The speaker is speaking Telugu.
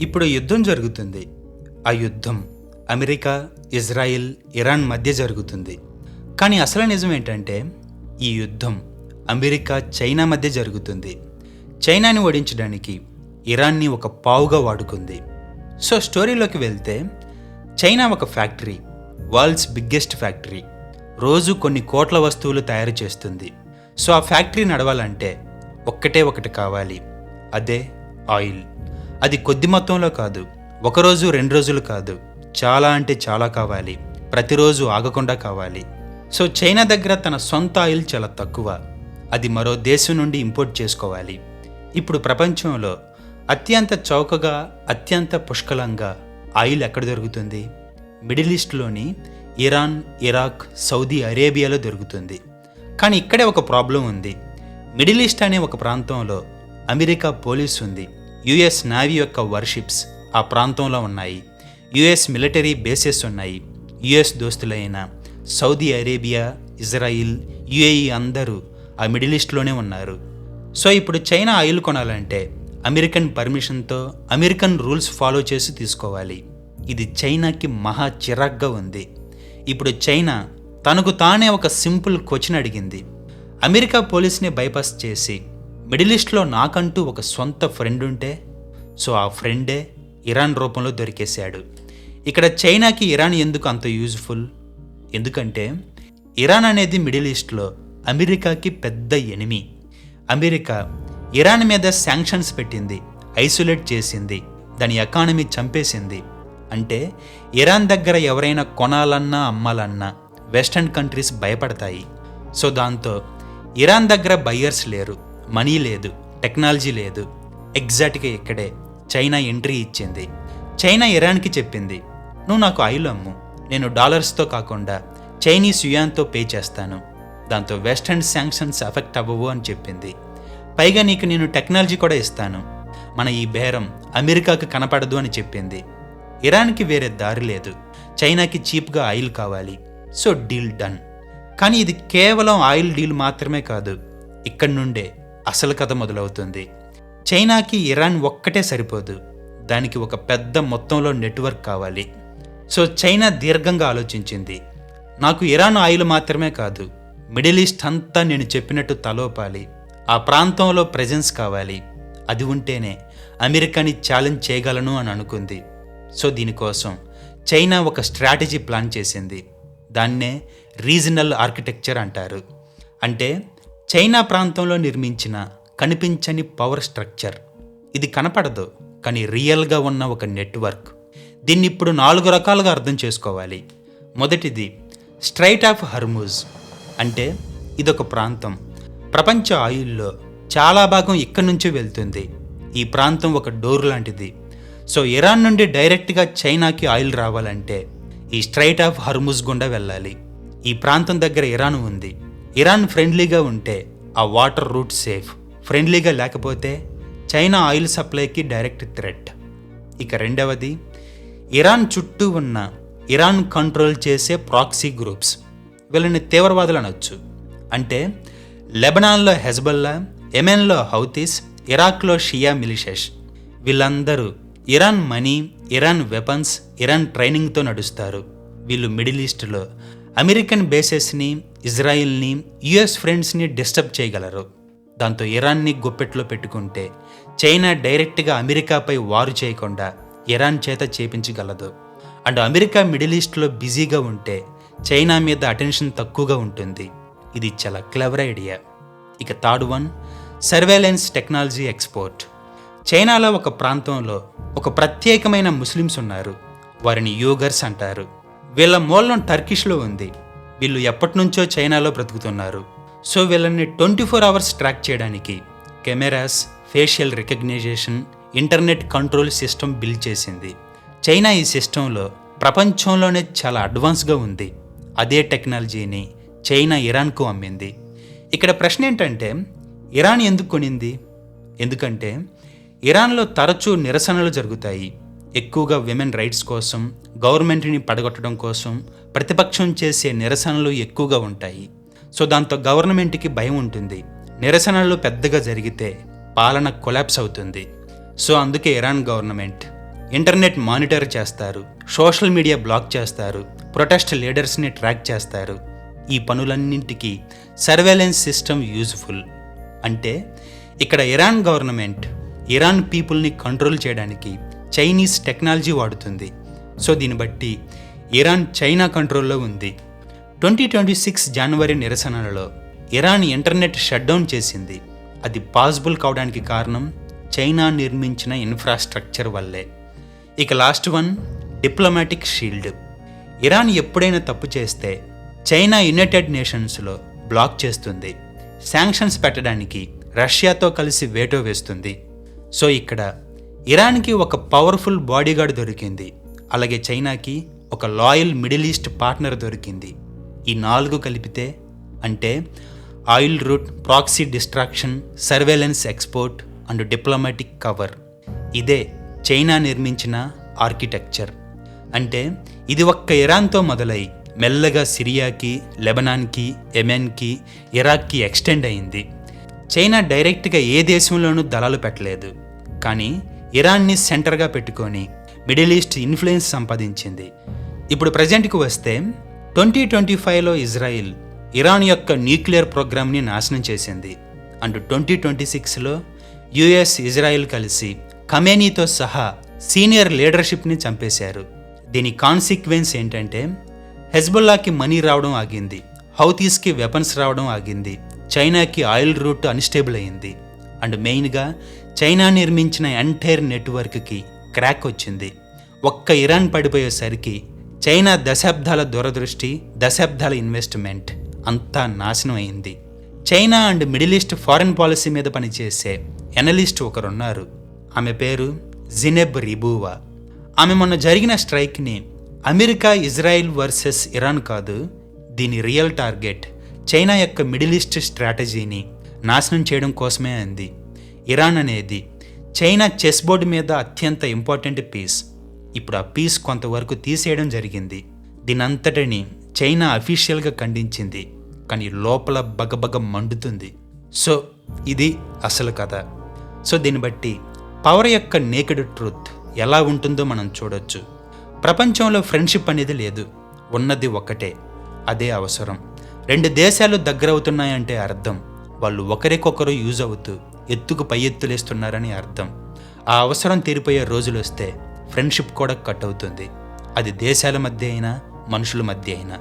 ఇప్పుడు యుద్ధం జరుగుతుంది. ఆ యుద్ధం అమెరికా, ఇజ్రాయిల్, ఇరాన్ మధ్య జరుగుతుంది. కానీ అసలు నిజం ఏంటంటే ఈ యుద్ధం అమెరికా, చైనా మధ్య జరుగుతుంది. చైనాని ఓడించడానికి ఇరాన్ని ఒక పావుగా వాడుకుంది. సో స్టోరీలోకి వెళ్తే, చైనా ఒక ఫ్యాక్టరీ, వరల్డ్స్ బిగ్గెస్ట్ ఫ్యాక్టరీ. రోజు కొన్ని కోట్ల వస్తువులు తయారు చేస్తుంది. సో ఆ ఫ్యాక్టరీ నడవాలంటే ఒక్కటే ఒకటి కావాలి, అదే ఆయిల్. అది కొద్ది మొత్తంలో కాదు, ఒకరోజు 2 రోజులు కాదు, చాలా అంటే చాలా కావాలి, ప్రతిరోజు ఆగకుండా కావాలి. సో చైనా దగ్గర తన సొంత ఆయిల్ చాలా తక్కువ, అది మరో దేశం నుండి ఇంపోర్ట్ చేసుకోవాలి. ఇప్పుడు ప్రపంచంలో అత్యంత చౌకగా, అత్యంత పుష్కలంగా ఆయిల్ ఎక్కడ దొరుకుతుంది? మిడిల్ ఈస్ట్లోని ఇరాన్, ఇరాక్, సౌదీ అరేబియాలో దొరుకుతుంది. కానీ ఇక్కడే ఒక ప్రాబ్లం ఉంది. మిడిల్ ఈస్ట్ అనే ఒక ప్రాంతంలో అమెరికా పోలీస్ ఉంది, యుఎస్ నేవీ యొక్క వార్షిప్స్ ఆ ప్రాంతంలో ఉన్నాయి, యుఎస్ మిలిటరీ బేసెస్ ఉన్నాయి. యుఎస్ దోస్తులైన సౌదీ అరేబియా, ఇజ్రాయిల్, యుఏఈ అందరూ ఆ మిడిల్ ఈస్ట్లోనే ఉన్నారు. సో ఇప్పుడు చైనా ఆయిల్ కొనాలంటే అమెరికన్ పర్మిషన్తో, అమెరికన్ రూల్స్ ఫాలో చేసి తీసుకోవాలి. ఇది చైనాకి మహా చిరాగ్గా ఉంది. ఇప్పుడు చైనా తనకు తానే ఒక సింపుల్ క్వశ్చన్ అడిగింది. అమెరికా పోలీస్ని బైపాస్ చేసి మిడిల్ ఈస్ట్లో నాకంటూ ఒక సొంత ఫ్రెండ్ ఉంటే, సో ఆ ఫ్రెండే ఇరాన్ రూపంలో దొరికేశాడు. ఇక్కడ చైనాకి ఇరాన్ ఎందుకు అంత యూజ్ఫుల్? ఎందుకంటే ఇరాన్ అనేది మిడిల్ ఈస్ట్లో అమెరికాకి పెద్ద ఎనిమి. అమెరికా ఇరాన్ మీద శాంక్షన్స్ పెట్టింది, ఐసోలేట్ చేసింది, దాని ఎకానమీ చంపేసింది. అంటే ఇరాన్ దగ్గర ఎవరైనా కొనాలన్నా, అమ్మాలన్నా వెస్టర్న్ కంట్రీస్ భయపడతాయి. సో దాంతో ఇరాన్ దగ్గర బయ్యర్స్ లేరు, మనీ లేదు, టెక్నాలజీ లేదు. ఎగ్జాక్ట్గా ఇక్కడే చైనా ఎంట్రీ ఇచ్చింది. చైనా ఇరాన్కి చెప్పింది, నువ్వు నాకు ఆయిల్ అమ్ము, నేను డాలర్స్తో కాకుండా చైనీస్ యుయాన్తో పే చేస్తాను, దాంతో వెస్టర్న్ శాంక్షన్స్ ఎఫెక్ట్ అవ్వవు అని చెప్పింది. పైగా నీకు నేను టెక్నాలజీ కూడా ఇస్తాను, మన ఈ బేరం అమెరికాకు కనపడదు అని చెప్పింది. ఇరాన్కి వేరే దారి లేదు, చైనాకి చీప్గా ఆయిల్ కావాలి. So deal done. కానీ ఇది కేవలం ఆయిల్ డీల్ మాత్రమే కాదు, ఇక్కడి నుండే అసలు కథ మొదలవుతుంది. చైనాకి ఇరాన్ ఒక్కటే సరిపోదు, దానికి ఒక పెద్ద మొత్తంలో నెట్వర్క్ కావాలి. సో చైనా దీర్ఘంగా ఆలోచించింది, నాకు ఇరాన్ ఆయిల్ మాత్రమే కాదు, మిడిల్ ఈస్ట్ అంతా నేను చెప్పినట్టు తలోపాలి, ఆ ప్రాంతంలో ప్రెజెన్స్ కావాలి, అది ఉంటేనే అమెరికాని ఛాలెంజ్ చేయగలను అని అనుకుంది. సో దీనికోసం చైనా ఒక స్ట్రాటజీ ప్లాన్ చేసింది. దాన్నే రీజనల్ ఆర్కిటెక్చర్ అంటారు. అంటే చైనా ప్రాంతంలో నిర్మించిన కనిపించని పవర్ స్ట్రక్చర్. ఇది కనపడదు, కానీ రియల్గా ఉన్న ఒక నెట్వర్క్. దీన్ని ఇప్పుడు 4 రకాలుగా అర్థం చేసుకోవాలి. మొదటిది స్ట్రైట్ ఆఫ్ హర్ముజ్. అంటే ఇదొక ప్రాంతం, ప్రపంచ ఆయిల్లో చాలా భాగం ఇక్కడి నుంచే వెళ్తుంది. ఈ ప్రాంతం ఒక డోర్ లాంటిది. సో ఇరాన్ నుండి డైరెక్ట్గా చైనాకి ఆయిల్ రావాలంటే ఈ స్ట్రైట్ ఆఫ్ హర్ముజ్ గుండా వెళ్ళాలి. ఈ ప్రాంతం దగ్గర ఇరాన్ ఉంది. ఇరాన్ ఫ్రెండ్లీగా ఉంటే ఆ వాటర్ రూట్ సేఫ్, ఫ్రెండ్లీగా లేకపోతే చైనా ఆయిల్ సప్లైకి డైరెక్ట్ థ్రెట్. ఇక రెండవది, ఇరాన్ చుట్టూ ఉన్న ఇరాన్ కంట్రోల్ చేసే ప్రాక్సీ గ్రూప్స్. వీళ్ళని తీవ్రవాదులు అనొచ్చు. అంటే లెబనాన్లో హెజ్బల్లా, యెమెన్లో హౌతీస్, ఇరాక్లో షియా మిలిషెస్. వీళ్ళందరూ Iran money, Iran weapons, Iran ట్రైనింగ్తో నడుస్తారు. వీళ్ళు మిడిల్ ఈస్ట్లో అమెరికన్ బేసెస్ని, ఇజ్రాయిల్ని, యుఎస్ ఫ్రెండ్స్ని డిస్టర్బ్ చేయగలరు. దాంతో ఇరాన్ని గుప్పెట్లో పెట్టుకుంటే చైనా డైరెక్ట్గా అమెరికాపై వారు చేయకుండా ఇరాన్ చేత చేపించగలదు. అండ్ అమెరికా మిడిల్ ఈస్ట్లో బిజీగా ఉంటే చైనా మీద అటెన్షన్ తక్కువగా ఉంటుంది. ఇది చాలా క్లెవర్ ఐడియా. ఇక third one, surveillance technology export. చైనాలో ఒక ప్రాంతంలో ఒక ప్రత్యేకమైన ముస్లిమ్స్ ఉన్నారు, వారిని యూగర్స్ అంటారు. వీళ్ళ మూలం టర్కిష్లో ఉంది. వీళ్ళు ఎప్పటి నుంచో చైనాలో బ్రతుకుతున్నారు. సో వీళ్ళని 24 అవర్స్ ట్రాక్ చేయడానికి cameras, facial recognition, internet control system build చేసింది. చైనా ఈ సిస్టంలో ప్రపంచంలోనే చాలా అడ్వాన్స్గా ఉంది. అదే టెక్నాలజీని చైనా ఇరాన్కు అమ్మింది. ఇక్కడ ప్రశ్న ఏంటంటే, ఇరాన్ ఎందుకు కొనింది? ఎందుకంటే ఇరాన్లో తరచూ నిరసనలు జరుగుతాయి. ఎక్కువగా విమెన్ రైట్స్ కోసం, గవర్నమెంట్ని పడగొట్టడం కోసం ప్రతిపక్షం చేసే నిరసనలు ఎక్కువగా ఉంటాయి. సో దాంతో గవర్నమెంట్కి భయం ఉంటుంది, నిరసనలు పెద్దగా జరిగితే పాలన కొలాప్స్ అవుతుంది. సో అందుకే ఇరాన్ గవర్నమెంట్ ఇంటర్నెట్ మానిటర్ చేస్తారు, సోషల్ మీడియా బ్లాక్ చేస్తారు, ప్రొటెస్ట్ లీడర్స్ని ట్రాక్ చేస్తారు. ఈ పనులన్నింటికీ సర్వేలెన్స్ సిస్టమ్ యూజ్ఫుల్. అంటే ఇక్కడ ఇరాన్ గవర్నమెంట్ ఇరాన్ పీపుల్ని కంట్రోల్ చేయడానికి చైనీస్ టెక్నాలజీ వాడుతుంది. సో దీన్ని బట్టి ఇరాన్ చైనా కంట్రోల్లో ఉంది. 2026 జనవరి నిరసనలలో ఇరాన్ ఇంటర్నెట్ షట్డౌన్ చేసింది. అది పాసిబుల్ కావడానికి కారణం చైనా నిర్మించిన ఇన్ఫ్రాస్ట్రక్చర్ వల్లే. ఇక last one, diplomatic shield. Iran ఎప్పుడైనా తప్పు చేస్తే చైనా యునైటెడ్ నేషన్స్లో బ్లాక్ చేస్తుంది. శాంక్షన్స్ పెట్టడానికి రష్యాతో కలిసి వేటో వేస్తుంది. సో ఇక్కడ ఇరాన్కి ఒక పవర్ఫుల్ బాడీగార్డ్ దొరికింది, అలాగే చైనాకి ఒక లాయల్ మిడిల్ ఈస్ట్ పార్ట్నర్ దొరికింది. ఈ 4 కలిపితే అంటే oil route, proxy distraction, surveillance export and diplomatic cover. ఇదే చైనా నిర్మించిన ఆర్కిటెక్చర్. అంటే ఇది ఒక్క ఇరాన్తో మొదలై మెల్లగా సిరియాకి, లెబనాన్కి, యెమెన్కి, ఇరాక్కి ఎక్స్టెండ్ అయింది. చైనా డైరెక్ట్గా ఏ దేశంలోనూ దళాలు పెట్టలేదు, కానీ ఇరాన్ని సెంటర్గా పెట్టుకొని మిడిల్ ఈస్ట్ ఇన్ఫ్లుయెన్స్ సంపాదించింది. ఇప్పుడు ప్రజెంట్కి వస్తే 2025లో ఇజ్రాయిల్ ఇరాన్ యొక్క న్యూక్లియర్ ప్రోగ్రామ్ని నాశనం చేసింది. అండ్ 2026లో యుఎస్, ఇజ్రాయిల్ కలిసి ఖమేనీతో సహా సీనియర్ లీడర్షిప్ని చంపేశారు. దీని కాన్సిక్వెన్స్ ఏంటంటే హెజ్బుల్లాకి మనీ రావడం ఆగింది, హౌతీస్కి వెపన్స్ రావడం ఆగింది, చైనాకి ఆయిల్ రూట్ అన్స్టేబుల్ అయింది, అండ్ మెయిన్గా చైనా నిర్మించిన ఎంటైర్ నెట్వర్క్కి క్రాక్ వచ్చింది. ఒక్క ఇరాన్ పడిపోయేసరికి చైనా దశాబ్దాల దూరదృష్టి, దశాబ్దాల ఇన్వెస్ట్మెంట్ అంతా నాశనం అయింది. China and middle east foreign policy మీద పనిచేసే ఎనలిస్ట్ ఒకరున్నారు. ఆమె పేరు జినెబ్ రిబూవా. ఆమె మొన్న జరిగిన స్ట్రైక్ని అమెరికా, ఇజ్రాయిల్ వర్సెస్ ఇరాన్ కాదు, దీని రియల్ టార్గెట్ చైనా యొక్క మిడిల్ ఈస్ట్ స్ట్రాటజీని నాశనం చేయడం కోసమే అంది. ఇరాన్ అనేది చైనా చెస్ బోర్డు మీద అత్యంత ఇంపార్టెంట్ పీస్. ఇప్పుడు ఆ పీస్ కొంతవరకు తీసేయడం జరిగింది. దీనంతటిని చైనా అఫీషియల్గా ఖండించింది, కానీ లోపల బగబగ మండుతుంది. సో ఇది అసలు కథ. సో దీన్ని బట్టి పవర్ యొక్క నేకెడ్ ట్రూత్ ఎలా ఉంటుందో మనం చూడొచ్చు. ప్రపంచంలో ఫ్రెండ్షిప్ అనేది లేదు, ఉన్నది ఒక్కటే, అదే అవసరం. 2 దేశాలు దగ్గరవుతున్నాయంటే అర్థం వాళ్ళు ఒకరికొకరు యూజ్ అవుతూ ఎత్తుకు పై ఎత్తులేస్తున్నారని అర్థం. ఆ అవసరం తీరిపోయే రోజులు వస్తే ఫ్రెండ్షిప్ కూడా కట్ అవుతుంది. అది దేశాల మధ్య అయినా, మనుషుల మధ్య అయినా.